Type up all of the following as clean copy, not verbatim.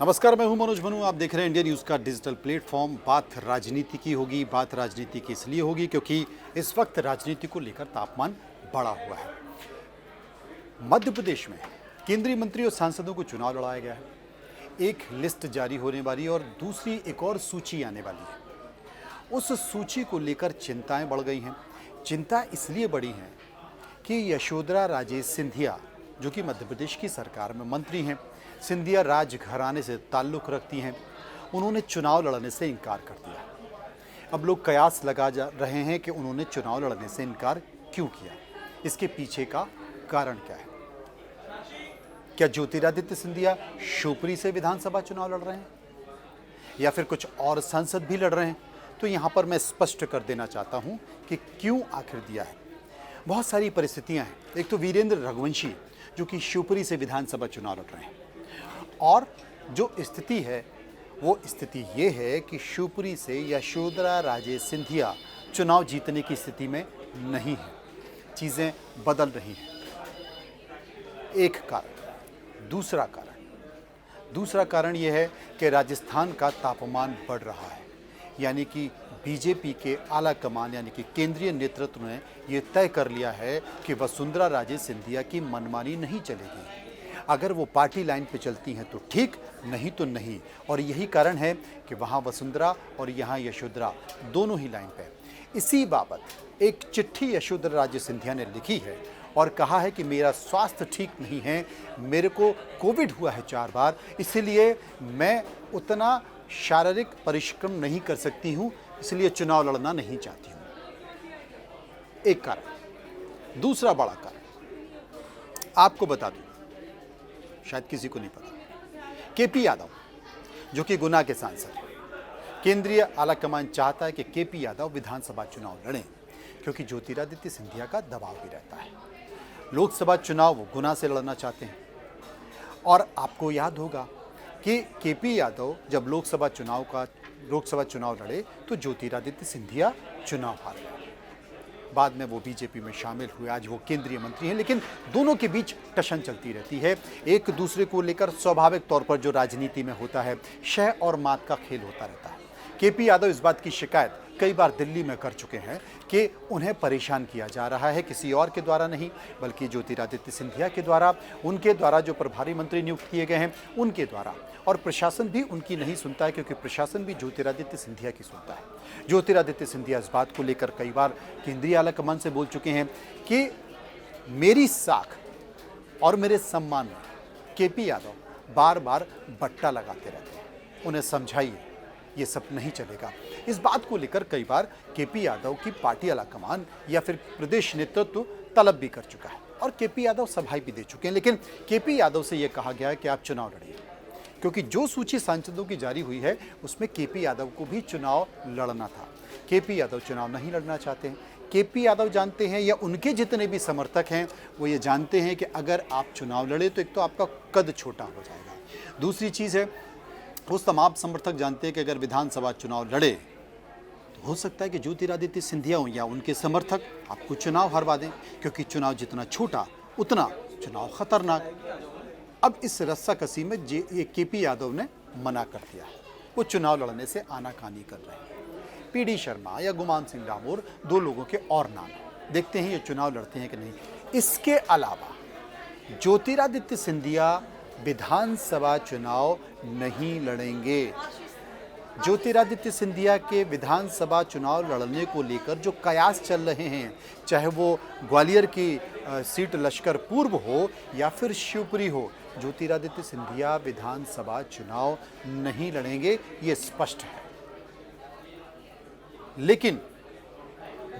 नमस्कार, मैं हूं मनोज भनू। आप देख रहे हैं इंडिया न्यूज़ का डिजिटल प्लेटफॉर्म। बात राजनीति की होगी। बात राजनीति की इसलिए होगी क्योंकि इस वक्त राजनीति को लेकर तापमान बढ़ा हुआ है। मध्य प्रदेश में केंद्रीय मंत्री और सांसदों को चुनाव लड़ाया गया है। एक लिस्ट जारी होने वाली और दूसरी एक और सूची आने वाली है। उस सूची को लेकर चिंताएं बढ़ गई हैं। चिंता इसलिए बढ़ी है कि यशोधरा राजे सिंधिया, जो कि मध्य प्रदेश की सरकार में मंत्री हैं, सिंधिया राजघराने से ताल्लुक़ रखती हैं, उन्होंने चुनाव लड़ने से इनकार कर दिया। अब लोग कयास लगा जा रहे हैं कि उन्होंने चुनाव लड़ने से इनकार क्यों किया, इसके पीछे का कारण क्या है। क्या ज्योतिरादित्य सिंधिया शिवपुरी से विधानसभा चुनाव लड़ रहे हैं या फिर कुछ और सांसद भी लड़ रहे हैं? तो यहाँ पर मैं स्पष्ट कर देना चाहता हूँ कि क्यों आखिर दिया है। बहुत सारी परिस्थितियाँ हैं। एक तो वीरेंद्र रघुवंशी, जो कि शिवपुरी से विधानसभा चुनाव लड़ रहे हैं, और जो स्थिति है वो स्थिति ये है कि शिवपुरी से यशोधरा राजे सिंधिया चुनाव जीतने की स्थिति में नहीं है। चीज़ें बदल रही हैं। एक कारण। दूसरा कारण ये है कि राजस्थान का तापमान बढ़ रहा है, यानी कि बीजेपी के आला कमान यानी कि केंद्रीय नेतृत्व ने ये तय कर लिया है कि वसुंधरा राजे सिंधिया की मनमानी नहीं चलेगी। अगर वो पार्टी लाइन पे चलती हैं तो ठीक, नहीं तो नहीं। और यही कारण है कि वहाँ वसुंधरा और यहाँ यशोधरा दोनों ही लाइन पे। इसी बाबत एक चिट्ठी यशोधरा राजे सिंधिया ने लिखी है और कहा है कि मेरा स्वास्थ्य ठीक नहीं है, मेरे को कोविड हुआ है 4 बार, इसलिए मैं उतना शारीरिक परिश्रम नहीं कर सकती हूँ, इसलिए चुनाव लड़ना नहीं चाहती हूँ। एक कारण। दूसरा बड़ा कारण आपको बता दूं, शायद किसी को नहीं पता। केपी यादव, जो कि गुना के सांसद हैं, केंद्रीय आलाकमान चाहता है कि केपी यादव विधानसभा चुनाव लड़ें क्योंकि ज्योतिरादित्य सिंधिया का दबाव भी रहता है। लोकसभा चुनाव वो गुना से लड़ना चाहते हैं। और आपको याद होगा कि केपी यादव जब लोकसभा चुनाव लड़े तो ज्योतिरादित्य सिंधिया चुनाव हार गए। बाद में वो बीजेपी में शामिल हुए, आज वो केंद्रीय मंत्री हैं, लेकिन दोनों के बीच टशन चलती रहती है। एक दूसरे को लेकर स्वाभाविक तौर पर जो राजनीति में होता है, शह और मात का खेल होता रहता है। केपी यादव इस बात की शिकायत कई बार दिल्ली में कर चुके हैं कि उन्हें परेशान किया जा रहा है, किसी और के द्वारा नहीं बल्कि ज्योतिरादित्य सिंधिया के द्वारा, उनके द्वारा जो प्रभारी मंत्री नियुक्त किए गए हैं उनके द्वारा। और प्रशासन भी उनकी नहीं सुनता है क्योंकि प्रशासन भी ज्योतिरादित्य सिंधिया की सुनता है। ज्योतिरादित्य सिंधिया इस बात को लेकर कई बार केंद्रीय आलाकमान से बोल चुके हैं कि मेरी साख और मेरे सम्मान में केपी यादव बार बार बट्टा लगाते रहते हैं, उन्हें समझाइए, ये सब नहीं चलेगा। इस बात को लेकर कई बार केपी यादव की पार्टी आलाकमान या फिर प्रदेश नेतृत्व तलब भी कर चुका है और केपी यादव सभाएं भी दे चुके हैं। लेकिन केपी यादव से यह कहा गया है कि आप चुनाव लड़िए, क्योंकि जो सूची सांसदों की जारी हुई है उसमें केपी यादव को भी चुनाव लड़ना था। केपी यादव चुनाव नहीं लड़ना चाहते हैं। केपी यादव जानते हैं, या उनके जितने भी समर्थक हैं वो ये जानते हैं कि अगर आप चुनाव लड़े तो एक तो आपका कद छोटा हो जाएगा। दूसरी चीज़ है, उस तमाम समर्थक जानते हैं कि अगर विधानसभा चुनाव लड़े तो हो सकता है कि ज्योतिरादित्य सिंधिया हो या उनके समर्थक आपको चुनाव हरवा दें, क्योंकि चुनाव जितना छोटा उतना चुनाव खतरनाक। अब इस रस्साकसी में ये केपी यादव ने मना कर दिया, वो चुनाव लड़ने से आनाकानी कर रहे हैं। पीडी शर्मा या गुमान सिंह डामोर, 2 लोगों के और नाम, देखते हैं ये चुनाव लड़ते हैं कि नहीं। इसके अलावा ज्योतिरादित्य सिंधिया विधानसभा चुनाव नहीं लड़ेंगे। ज्योतिरादित्य सिंधिया के विधानसभा चुनाव लड़ने को लेकर जो कयास चल रहे हैं, चाहे वो ग्वालियर की सीट लश्कर पूर्व हो या फिर शिवपुरी हो, ज्योतिरादित्य सिंधिया विधानसभा चुनाव नहीं लड़ेंगे, ये स्पष्ट है। लेकिन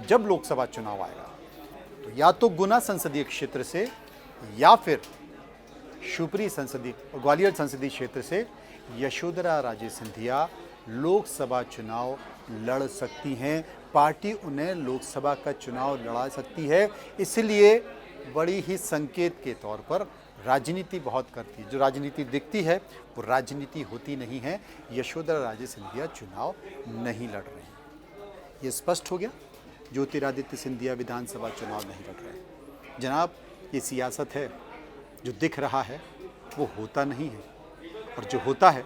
जब लोकसभा चुनाव आएगा तो या तो गुना संसदीय क्षेत्र से या फिर शिवपुरी ग्वालियर संसदीय क्षेत्र से यशोधरा राजे सिंधिया लोकसभा चुनाव लड़ सकती हैं। पार्टी उन्हें लोकसभा का चुनाव लड़ा सकती है। इसलिए बड़ी ही संकेत के तौर पर राजनीति बहुत करती है। जो राजनीति दिखती है वो राजनीति होती नहीं है। यशोधरा राजे सिंधिया चुनाव नहीं लड़ रहे हैं, ये स्पष्ट हो गया। ज्योतिरादित्य सिंधिया विधानसभा चुनाव नहीं लड़ रहे हैं। जनाब, ये सियासत है, जो दिख रहा है वो होता नहीं है। और जो होता है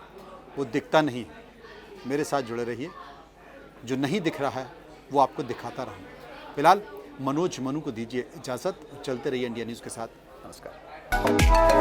वो दिखता नहीं है। मेरे साथ जुड़े रहिए, जो नहीं दिख रहा है वो आपको दिखाता रहूँगा। फिलहाल मनोज मनु को दीजिए इजाज़त, चलते रहिए इंडिया न्यूज़ के साथ। नमस्कार।